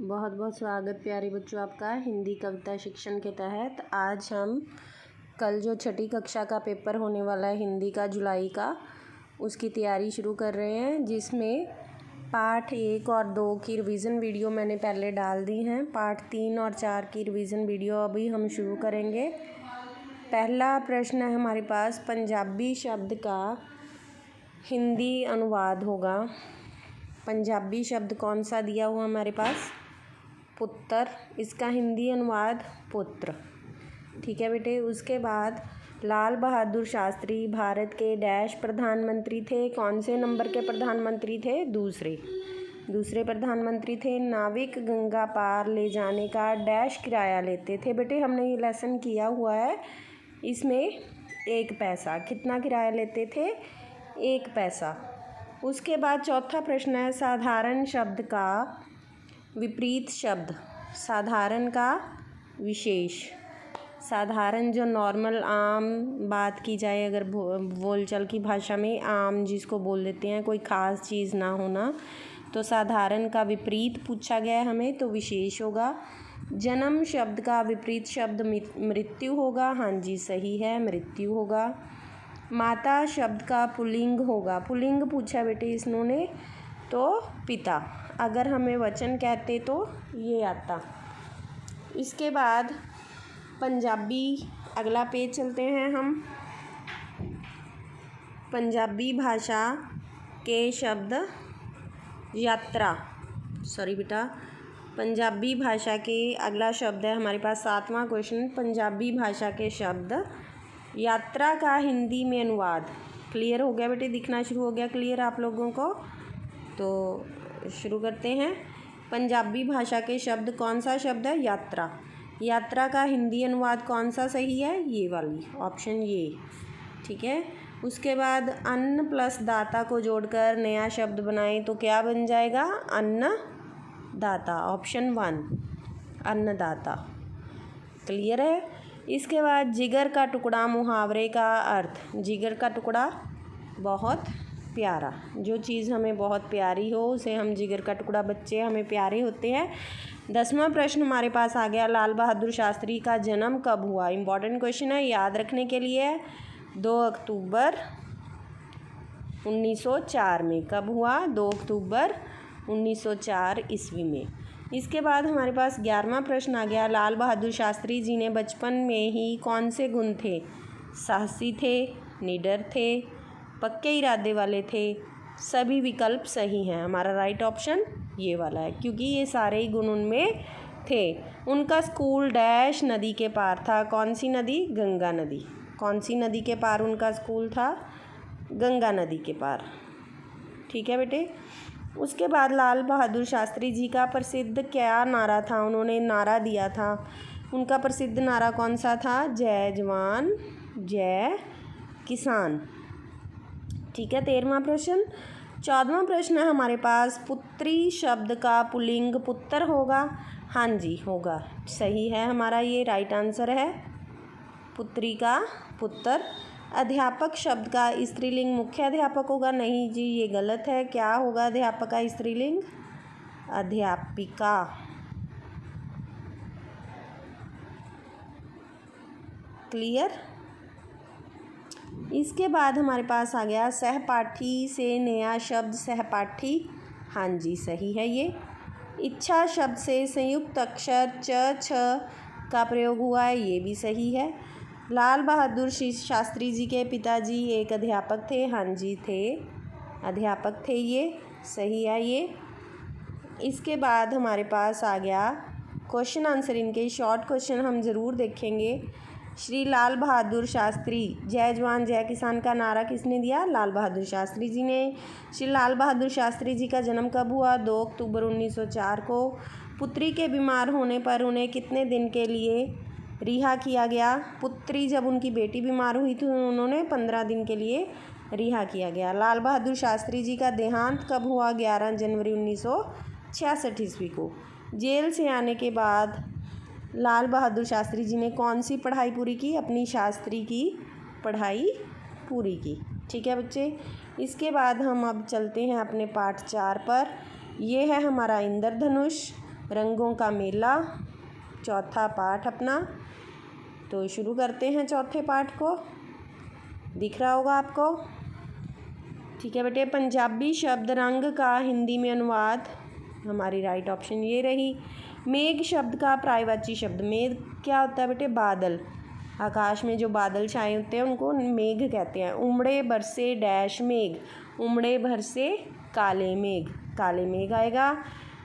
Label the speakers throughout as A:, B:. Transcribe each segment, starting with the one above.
A: बहुत बहुत स्वागत प्यारे बच्चों आपका हिंदी कविता शिक्षण के तहत। आज हम कल जो छठी कक्षा का पेपर होने वाला है हिंदी का जुलाई का, उसकी तैयारी शुरू कर रहे हैं, जिसमें पाठ 1 और 2 की रिवीजन वीडियो मैंने पहले डाल दी हैं। पाठ 3 और 4 की रिवीजन वीडियो अभी हम शुरू करेंगे। पहला प्रश्न है हमारे पास, पंजाबी शब्द का हिंदी अनुवाद होगा। पंजाबी शब्द कौन सा दिया हुआ हमारे पास? पुत्र। इसका हिंदी अनुवाद पुत्र। ठीक है बेटे। उसके बाद लाल बहादुर शास्त्री भारत के डैश प्रधानमंत्री थे। कौन से नंबर के प्रधानमंत्री थे? दूसरे प्रधानमंत्री थे। नाविक गंगा पार ले जाने का डैश किराया लेते थे। बेटे हमने ये लेसन किया हुआ है, इसमें 1 पैसा। कितना किराया लेते थे? 1 पैसा। उसके बाद चौथा प्रश्न है, साधारण शब्द का विपरीत शब्द। साधारण का विशेष। साधारण जो नॉर्मल आम बात की जाए, अगर बोलचाल की भाषा में आम जिसको बोल देते हैं, कोई ख़ास चीज़ ना होना, तो साधारण का विपरीत पूछा गया है हमें, तो विशेष होगा। जन्म शब्द का विपरीत शब्द मृत्यु होगा। हाँ जी सही है, मृत्यु होगा। माता शब्द का पुल्लिंग होगा। पुल्लिंग पूछा बेटे इन्होंने, तो पिता। अगर हमें वचन कहते तो ये आता। इसके बाद पंजाबी, अगला पेज चलते हैं हम। पंजाबी भाषा के शब्द यात्रा। सॉरी बेटा, पंजाबी भाषा के अगला शब्द है हमारे पास 7वां क्वेश्चन। पंजाबी भाषा के शब्द यात्रा का हिंदी में अनुवाद। क्लियर हो गया बेटे? दिखना शुरू हो गया क्लियर आप लोगों को? तो शुरू करते हैं। पंजाबी भाषा के शब्द, कौन सा शब्द है? यात्रा। यात्रा का हिंदी अनुवाद कौन सा सही है? ये वाली ऑप्शन ये। ठीक है। उसके बाद अन्न प्लस दाता को जोड़कर नया शब्द बनाएं तो क्या बन जाएगा? अन्नदाता। ऑप्शन 1 अन्नदाता। क्लियर है? इसके बाद जिगर का टुकड़ा मुहावरे का अर्थ। जिगर का टुकड़ा बहुत प्यारा। जो चीज़ हमें बहुत प्यारी हो उसे हम जिगर का टुकड़ा, बच्चे हमें प्यारे होते हैं। 10वां प्रश्न हमारे पास आ गया, लाल बहादुर शास्त्री का जन्म कब हुआ? इम्पॉर्टेंट क्वेश्चन है, याद रखने के लिए। 2 अक्टूबर 1904 में। कब हुआ? 2 अक्टूबर 1904 ईस्वी में। इसके बाद हमारे पास 11वां प्रश्न आ गया, लाल बहादुर शास्त्री जी ने बचपन में ही कौन से गुण थे? साहसी थे, निडर थे, पक्के इरादे वाले थे। सभी विकल्प सही हैं। हमारा राइट ऑप्शन ये वाला है, क्योंकि ये सारे ही गुण उनमें थे। उनका स्कूल डैश नदी के पार था। कौन सी नदी? गंगा नदी। कौन सी नदी के पार उनका स्कूल था? गंगा नदी के पार। ठीक है बेटे। उसके बाद लाल बहादुर शास्त्री जी का प्रसिद्ध क्या नारा था? उन्होंने नारा दिया था, उनका प्रसिद्ध नारा कौन सा था? जय जवान जय किसान। ठीक है। 13वां प्रश्न। 14वां प्रश्न है हमारे पास, पुत्री शब्द का पुल्लिंग पुत्र होगा। हाँ जी होगा, सही है हमारा ये राइट आंसर है, पुत्री का पुत्र। अध्यापक शब्द का स्त्रीलिंग मुख्य अध्यापक होगा। नहीं जी ये गलत है। क्या होगा अध्यापक का स्त्रीलिंग? अध्यापिका। क्लियर? इसके बाद हमारे पास आ गया, सहपाठी से नया शब्द सहपाठी। हाँ जी सही है ये। इच्छा शब्द से संयुक्त अक्षर च छ का प्रयोग हुआ है। ये भी सही है। लाल बहादुर शास्त्री जी के पिताजी एक अध्यापक थे। हाँ जी थे, अध्यापक थे, ये सही है ये। इसके बाद हमारे पास आ गया क्वेश्चन आंसर। इनके शॉर्ट क्वेश्चन हम ज़रूर देखेंगे। श्री लाल बहादुर शास्त्री जय जवान जय किसान का नारा किसने दिया? लाल बहादुर शास्त्री जी ने। श्री लाल बहादुर शास्त्री जी का जन्म कब हुआ? 2 अक्टूबर 1904 को। पुत्री के बीमार होने पर उन्हें कितने दिन के लिए रिहा किया गया? पुत्री जब उनकी बेटी बीमार हुई थी उन्होंने 15 दिन के लिए रिहा किया गया। लाल बहादुर शास्त्री जी का देहांत कब हुआ? 11 जनवरी 1966 ईस्वी को। जेल से आने के बाद लाल बहादुर शास्त्री जी ने कौन सी पढ़ाई पूरी की? अपनी शास्त्री की पढ़ाई पूरी की। ठीक है बच्चे। इसके बाद हम अब चलते हैं अपने पाठ 4 पर। ये है हमारा इंद्रधनुष। रंगों का मेला, चौथा पाठ अपना। तो शुरू करते हैं चौथे पाठ को। दिख रहा होगा आपको, ठीक है बेटे। पंजाबी शब्द रंग का हिंदी में अनुवाद, हमारी राइट ऑप्शन ये रही। मेघ शब्द का पर्यायवाची शब्द, मेघ क्या होता है बेटे? बादल। आकाश में जो बादल छाए होते हैं उनको मेघ कहते हैं। उमड़े बरसे डैश मेघ, उमड़े बरसे काले मेघ, काले मेघ आएगा।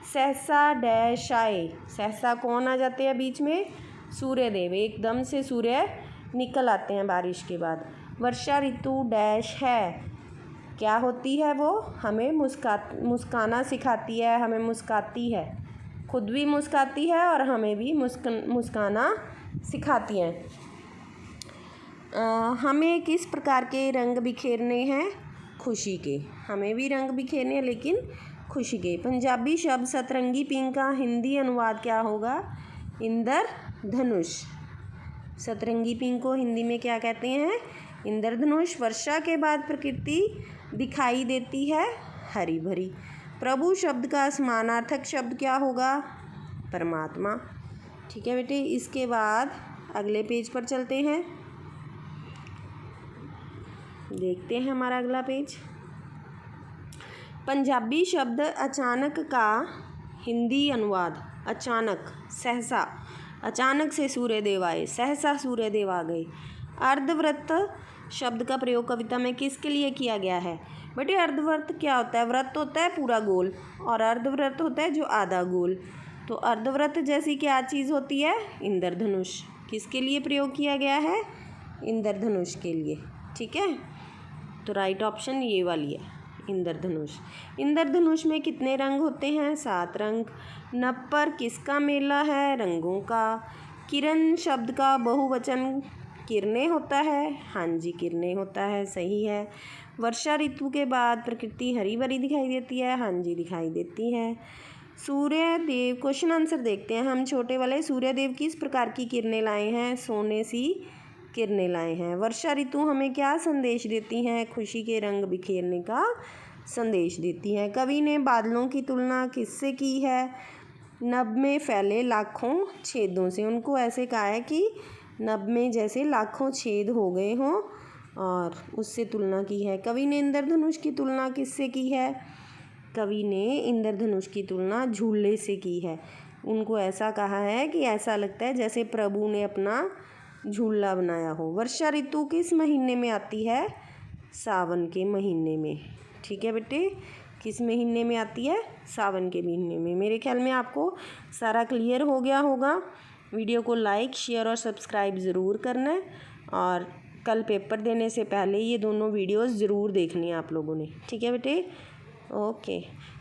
A: सहसा डैश आए, सहसा कौन आ जाते हैं बीच में? सूर्यदेव, एकदम से सूर्य निकल आते हैं बारिश के बाद। वर्षा ऋतु डैश है, क्या होती है वो? हमें मुस्काना सिखाती है, हमें मुस्काती है, खुद भी मुस्काती है और हमें भी मुस्काना सिखाती हैं। हमें किस प्रकार के रंग बिखेरने हैं? खुशी के। हमें भी रंग बिखेरने हैं लेकिन खुशी के। पंजाबी शब्द सतरंगी पिंक का हिंदी अनुवाद क्या होगा? इंद्रधनुष। सतरंगी पिंक को हिंदी में क्या कहते हैं? इंद्रधनुष। वर्षा के बाद प्रकृति दिखाई देती है हरी भरी। प्रभु शब्द का समानार्थक शब्द क्या होगा? परमात्मा। ठीक है बेटे, इसके बाद अगले पेज पर चलते हैं, देखते हैं हमारा अगला पेज। पंजाबी शब्द अचानक का हिंदी अनुवाद, अचानक, सहसा, अचानक से सूर्यदेव आए, सहसा सूर्यदेव आ गए। अर्धवृत्त शब्द का प्रयोग कविता में किसके लिए किया गया है? बेटे अर्धवृत्त क्या होता है? वृत्त होता है पूरा गोल और अर्धवृत्त होता है जो आधा गोल। तो अर्धवृत्त जैसी क्या चीज़ होती है? इंद्रधनुष। किसके लिए प्रयोग किया गया है? इंद्रधनुष के लिए। ठीक है, तो राइट ऑप्शन ये वाली है, इंद्रधनुष। इंद्रधनुष में कितने रंग होते हैं? 7 रंग। नभ पर किसका मेला है? रंगों का। किरण शब्द का बहुवचन किरणें होता है, हाँ जी किरणें होता है, सही है। वर्षा ऋतु के बाद प्रकृति हरी भरी दिखाई देती है, हाँ जी दिखाई देती है। सूर्यदेव, क्वेश्चन आंसर देखते हैं हम छोटे वाले। सूर्यदेव किस प्रकार की किरणें लाए हैं? सोने सी किरणें लाए हैं। वर्षा ऋतु हमें क्या संदेश देती हैं? खुशी के रंग बिखेरने का संदेश देती हैं। कवि ने बादलों की तुलना किससे की है? नभ में फैले लाखों छेदों से। उनको ऐसे कहा है कि नभ में जैसे लाखों छेद हो गए हों और उससे तुलना की है। कवि ने इंद्रधनुष की तुलना किससे की है? कवि ने इंद्रधनुष की तुलना झूले से की है। उनको ऐसा कहा है कि ऐसा लगता है जैसे प्रभु ने अपना झूला बनाया हो। वर्षा ऋतु किस महीने में आती है? सावन के महीने में। ठीक है बेटे, किस महीने में आती है? सावन के महीने में। मेरे ख्याल में आपको सारा क्लियर हो गया होगा। वीडियो को लाइक, शेयर और सब्सक्राइब ज़रूर करना है और कल पेपर देने से पहले ये दोनों वीडियोस ज़रूर देखनी है आप लोगों ने। ठीक है बेटे, ओके,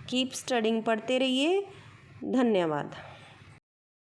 A: कीप स्टडिंग, पढ़ते रहिए। धन्यवाद।